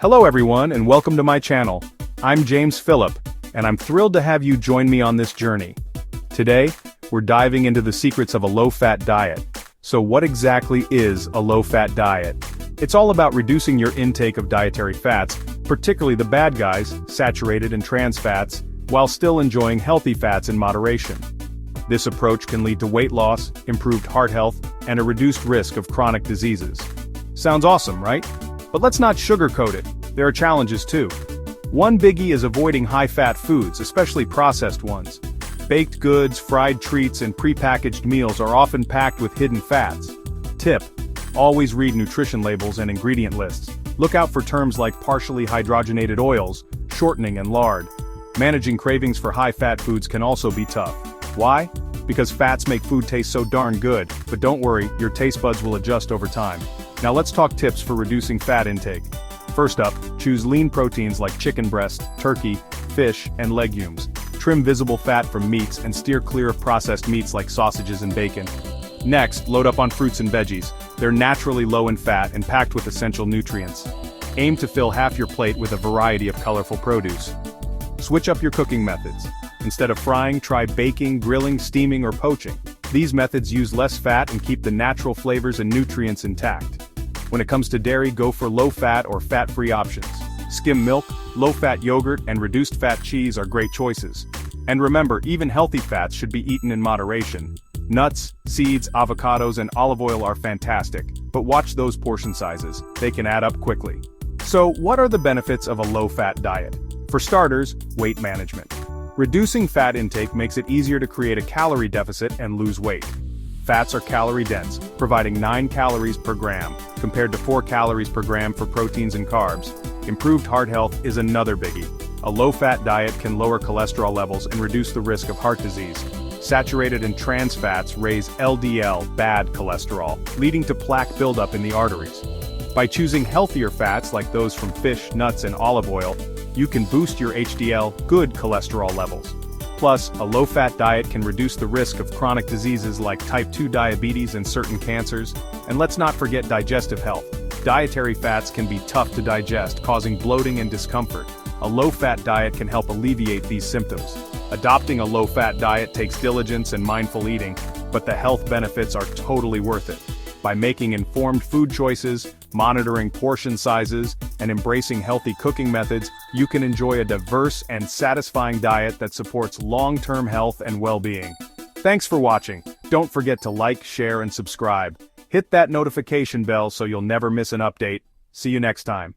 Hello everyone and welcome to my channel. I'm James Phillip, and I'm thrilled to have you join me on this journey. Today, we're diving into the secrets of a low-fat diet. So what exactly is a low-fat diet? It's all about reducing your intake of dietary fats, particularly the bad guys, saturated and trans fats, while still enjoying healthy fats in moderation. This approach can lead to weight loss, improved heart health, and a reduced risk of chronic diseases. Sounds awesome, right? But let's not sugarcoat it. There are challenges too. One biggie is avoiding high-fat foods, especially processed ones. Baked goods, fried treats, and prepackaged meals are often packed with hidden fats. Tip: always read nutrition labels and ingredient lists. Look out for terms like partially hydrogenated oils, shortening, and lard. Managing cravings for high-fat foods can also be tough. Why? Because fats make food taste so darn good, but don't worry, your taste buds will adjust over time. Now let's talk tips for reducing fat intake. First up, choose lean proteins like chicken breast, turkey, fish, and legumes. Trim visible fat from meats and steer clear of processed meats like sausages and bacon. Next, load up on fruits and veggies. They're naturally low in fat and packed with essential nutrients. Aim to fill half your plate with a variety of colorful produce. Switch up your cooking methods. Instead of frying, try baking, grilling, steaming, or poaching. These methods use less fat and keep the natural flavors and nutrients intact. When it comes to dairy, go for low-fat or fat-free options. Skim milk, low-fat yogurt, and reduced-fat cheese are great choices. And remember, even healthy fats should be eaten in moderation. Nuts, seeds, avocados, and olive oil are fantastic, but watch those portion sizes. They can add up quickly. So, what are the benefits of a low-fat diet? For starters, weight management. Reducing fat intake makes it easier to create a calorie deficit and lose weight. Fats are calorie-dense, providing 9 calories per gram, compared to 4 calories per gram for proteins and carbs. Improved heart health is another biggie. A low-fat diet can lower cholesterol levels and reduce the risk of heart disease. Saturated and trans fats raise LDL, bad cholesterol, leading to plaque buildup in the arteries. By choosing healthier fats like those from fish, nuts, and olive oil, you can boost your HDL, good cholesterol levels. Plus, a low-fat diet can reduce the risk of chronic diseases like type 2 diabetes and certain cancers. And let's not forget digestive health. Dietary fats can be tough to digest, causing bloating and discomfort. A low-fat diet can help alleviate these symptoms. Adopting a low-fat diet takes diligence and mindful eating, but the health benefits are totally worth it. By making informed food choices, monitoring portion sizes, and embracing healthy cooking methods, you can enjoy a diverse and satisfying diet that supports long-term health and well-being. Thanks for watching. Don't forget to like, share, and subscribe. Hit that notification bell so you'll never miss an update. See you next time.